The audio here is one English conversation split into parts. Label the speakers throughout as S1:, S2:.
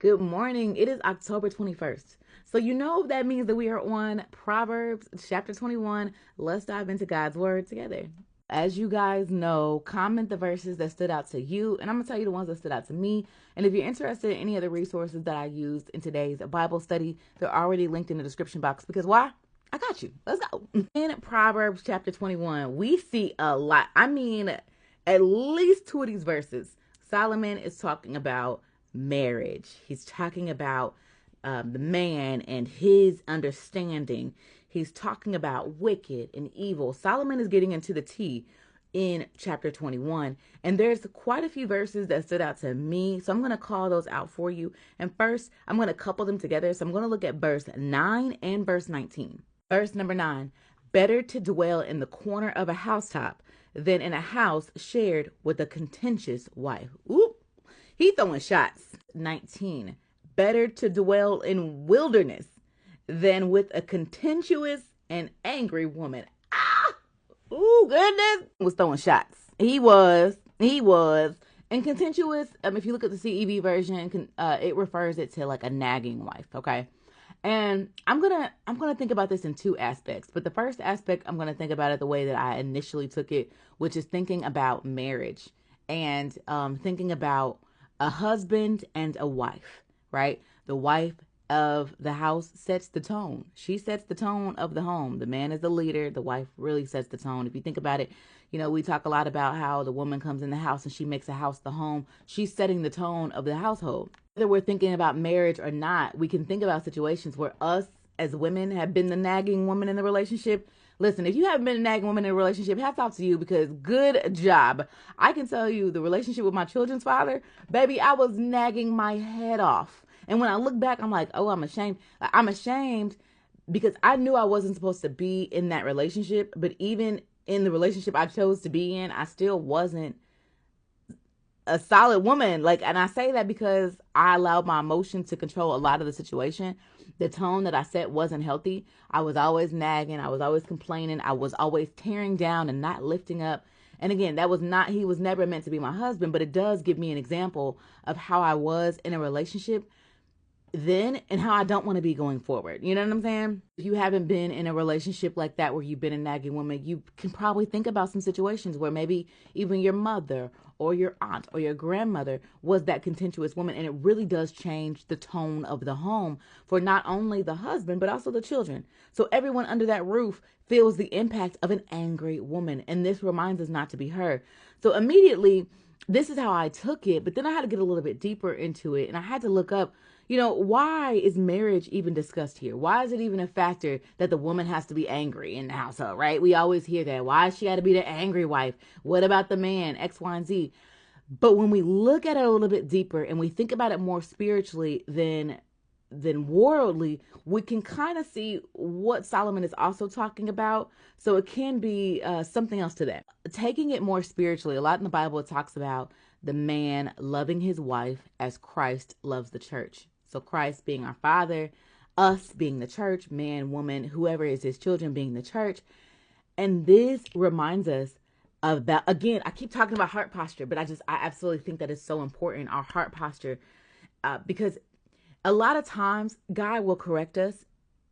S1: Good morning. It is October 21st. So you know that means that we are on Proverbs chapter 21. Let's dive into God's word together. As you guys know, comment the verses that stood out to you, and I'm going to tell you the ones that stood out to me. And if you're interested in any of the resources that I used in today's Bible study, they're already linked in the description box because why? I got you. Let's go. In Proverbs chapter 21, we see a lot. I mean, at least two of these verses, Solomon is talking about marriage. He's talking about the man and his understanding. He's talking about wicked and evil. Solomon is getting into the tea in chapter 21. And there's quite a few verses that stood out to me. So I'm going to call those out for you. And first, I'm going to couple them together. So I'm going to look at verse 9 and verse 19. Verse number 9, better to dwell in the corner of a housetop than in a house shared with a contentious wife. Ooh, he throwing shots. 19, better to dwell in wilderness than with a contentious and angry woman. Ah, ooh, goodness. Was throwing shots. He was. And contentious, if you look at the CEV version, it refers it to like a nagging wife, okay? And I'm gonna think about this in two aspects. But the first aspect, I'm gonna think about it the way that I initially took it, which is thinking about marriage and thinking about a husband and a wife, right? The wife of the house sets the tone. She sets the tone of the home. The man is the leader. The wife really sets the tone. If you think about it, we talk a lot about how the woman comes in the house and she makes a house the home. She's setting the tone of the household. Whether we're thinking about marriage or not, we can think about situations where us as women have been the nagging woman in the relationship. Listen, if you haven't been a nagging woman in a relationship, hats off to you because good job. I can tell you the relationship with my children's father, baby, I was nagging my head off. And when I look back, I'm like, oh, I'm ashamed. I'm ashamed because I knew I wasn't supposed to be in that relationship. But even in the relationship I chose to be in, I still wasn't a solid woman. And I say that because I allowed my emotions to control a lot of the situation. The tone that I set wasn't healthy. I was always nagging. I was always complaining. I was always tearing down and not lifting up. And again, he was never meant to be my husband, but it does give me an example of how I was in a relationship then and how I don't want to be going forward. You know what I'm saying? If you haven't been in a relationship like that where you've been a nagging woman, you can probably think about some situations where maybe even your mother or your aunt or your grandmother was that contentious woman, and it really does change the tone of the home for not only the husband but also the children. So everyone under that roof feels the impact of an angry woman, and this reminds us not to be her. So immediately, this is how I took it, but then I had to get a little bit deeper into it, and I had to look up, why is marriage even discussed here? Why is it even a factor that the woman has to be angry in the household, right? We always hear that. Why she got to be the angry wife? What about the man? X, Y, and Z. But when we look at it a little bit deeper and we think about it more spiritually than worldly, we can kind of see what Solomon is also talking about. So it can be something else to that. Taking it more spiritually, a lot in the Bible it talks about the man loving his wife as Christ loves the church. So Christ being our Father, us being the church, man, woman, whoever is his children being the church. And this reminds us about, again, I keep talking about heart posture, but I absolutely think that is so important, our heart posture, because a lot of times God will correct us.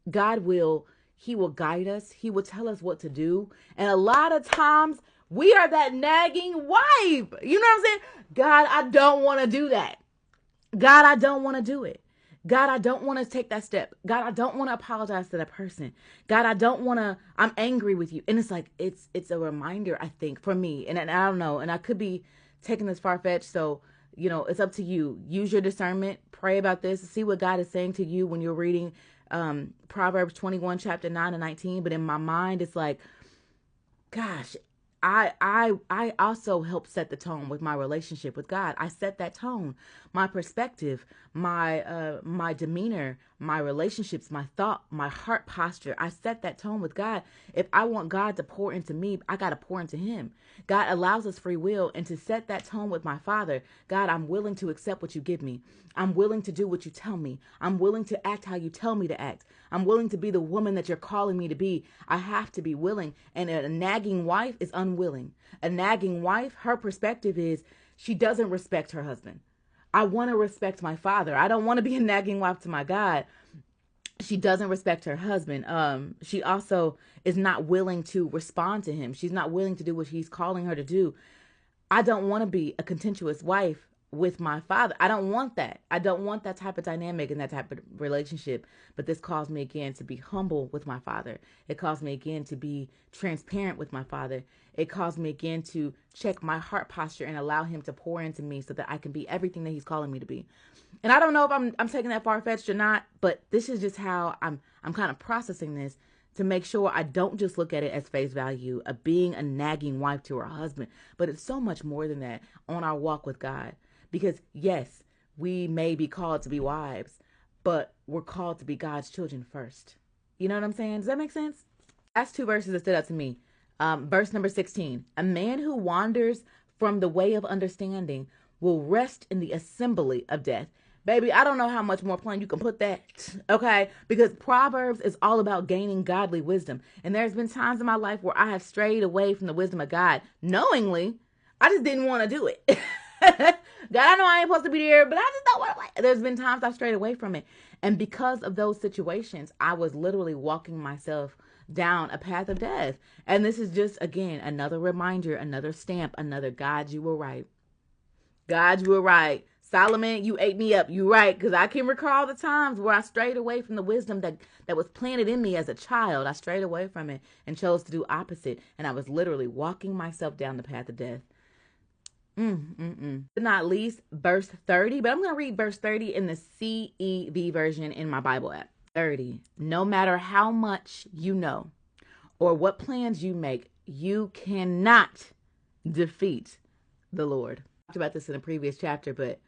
S1: He will guide us. He will tell us what to do. And a lot of times we are that nagging wife. You know what I'm saying? God, I don't want to do that. God, I don't want to do it. God, I don't want to take that step. God, I don't want to apologize to that person. God, I'm angry with you. And it's like, it's a reminder, I think, for me. And I don't know. And I could be taking this far-fetched. So, it's up to you. Use your discernment. Pray about this. See what God is saying to you when you're reading Proverbs 21, chapter 9 and 19. But in my mind, it's like, gosh, I also help set the tone with my relationship with God. I set that tone, my perspective, my demeanor, my relationships, my thought, my heart posture. I set that tone with God. If I want God to pour into me, I got to pour into him. God allows us free will, and to set that tone with my Father, God, I'm willing to accept what you give me. I'm willing to do what you tell me. I'm willing to act how you tell me to act. I'm willing to be the woman that you're calling me to be. I have to be willing. And a nagging wife is unwilling. A nagging wife, her perspective is she doesn't respect her husband. I want to respect my father. I don't want to be a nagging wife to my God. She doesn't respect her husband. She also is not willing to respond to him. She's not willing to do what he's calling her to do. I don't want to be a contentious wife with my father. I don't want that. I don't want that type of dynamic and that type of relationship. But this calls me again to be humble with my father. It calls me again to be transparent with my father. It calls me again to check my heart posture and allow him to pour into me so that I can be everything that he's calling me to be. And I don't know if I'm taking that far-fetched or not, but this is just how I'm kind of processing this, to make sure I don't just look at it as face value of being a nagging wife to her husband, but it's so much more than that on our walk with God. Because yes, we may be called to be wives, but we're called to be God's children first. You know what I'm saying? Does that make sense? That's two verses that stood out to me. Verse number 16, a man who wanders from the way of understanding will rest in the assembly of death. Baby, I don't know how much more plain you can put that, okay? Because Proverbs is all about gaining godly wisdom. And there's been times in my life where I have strayed away from the wisdom of God knowingly. I just didn't want to do it. God, I know I ain't supposed to be there, but I just don't want to. Like, there's been times I've strayed away from it. And because of those situations, I was literally walking myself down a path of death. And this is just, again, another reminder, another stamp, another God, you were right. God, you were right. Solomon, you ate me up. You right. Because I can recall the times where I strayed away from the wisdom that was planted in me as a child. I strayed away from it and chose to do opposite. And I was literally walking myself down the path of death. Not least, verse 30. But I'm going to read verse 30 in the CEV version in my Bible app. 30. No matter how much you know or what plans you make, you cannot defeat the Lord. I talked about this in a previous chapter, but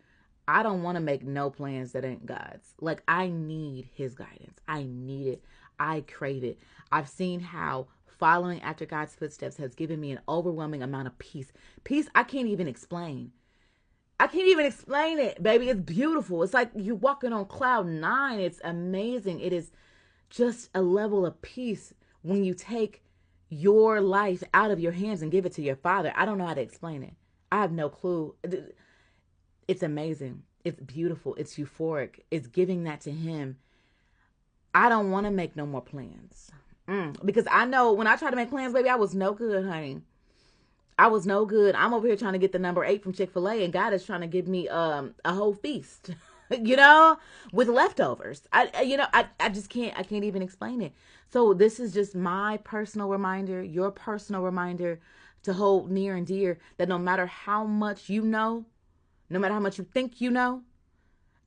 S1: I don't want to make no plans that ain't God's. Like, I need his guidance. I need it. I crave it. I've seen how following after God's footsteps has given me an overwhelming amount of peace. Peace I can't even explain. I can't even explain it, baby. It's beautiful. It's like you're walking on cloud 9. It's amazing. It is just a level of peace when you take your life out of your hands and give it to your Father. I don't know how to explain it. I have no clue. It's amazing. It's beautiful. It's euphoric. It's giving that to him. I don't want to make no more plans. Because I know when I try to make plans, baby, I was no good, honey. I was no good. I'm over here trying to get the number 8 from Chick-fil-A, and God is trying to give me a whole feast, you know, with leftovers. I just can't. I can't even explain it. So this is just my personal reminder, your personal reminder, to hold near and dear that no matter how much you know, no matter how much you think you know,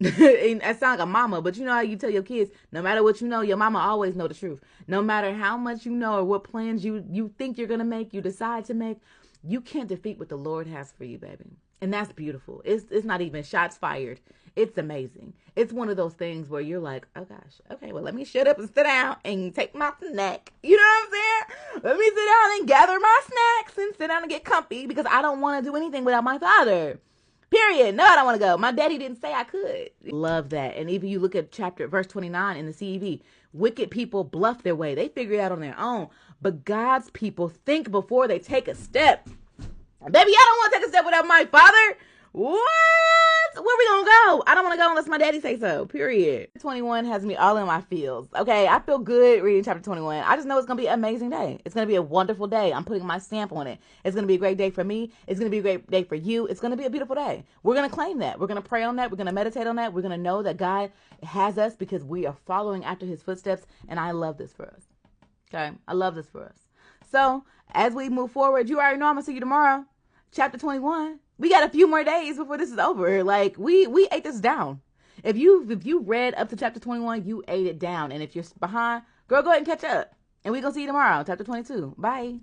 S1: and I sound like a mama, but you know how you tell your kids, no matter what you know, your mama always know the truth. No matter how much you know or what plans you think you're going to make, you decide to make, you can't defeat what the Lord has for you, baby. And that's beautiful. It's not even shots fired. It's amazing. It's one of those things where you're like, oh gosh, okay, well, let me shut up and sit down and take my snack. You know what I'm saying? Let me sit down and gather my snacks and sit down and get comfy because I don't want to do anything without my Father. Period. No, I don't want to go. My daddy didn't say I could. Love that. And even you look at verse 29 in the CEV, wicked people bluff their way. They figure it out on their own. But God's people think before they take a step. Baby, I don't want to take a step without my Father. What? Where we gonna go? I don't want to go unless my daddy say so. Period. 21 has me all in my feels. Okay, I feel good reading chapter 21. I just know it's gonna be an amazing day. It's gonna be a wonderful day. I'm putting my stamp on it. It's gonna be a great day for me. It's gonna be a great day for you. It's gonna be a beautiful day. We're gonna claim that. We're gonna pray on that. We're gonna meditate on that. We're gonna know that God has us because we are following after his footsteps. And I love this for us. Okay, I love this for us. So as we move forward, you already know I'm gonna see you tomorrow. Chapter 21. We got a few more days before this is over. Like we ate this down. If you read up to chapter 21, you ate it down. And if you're behind, girl, go ahead and catch up. And we're gonna see you tomorrow, chapter 22. Bye.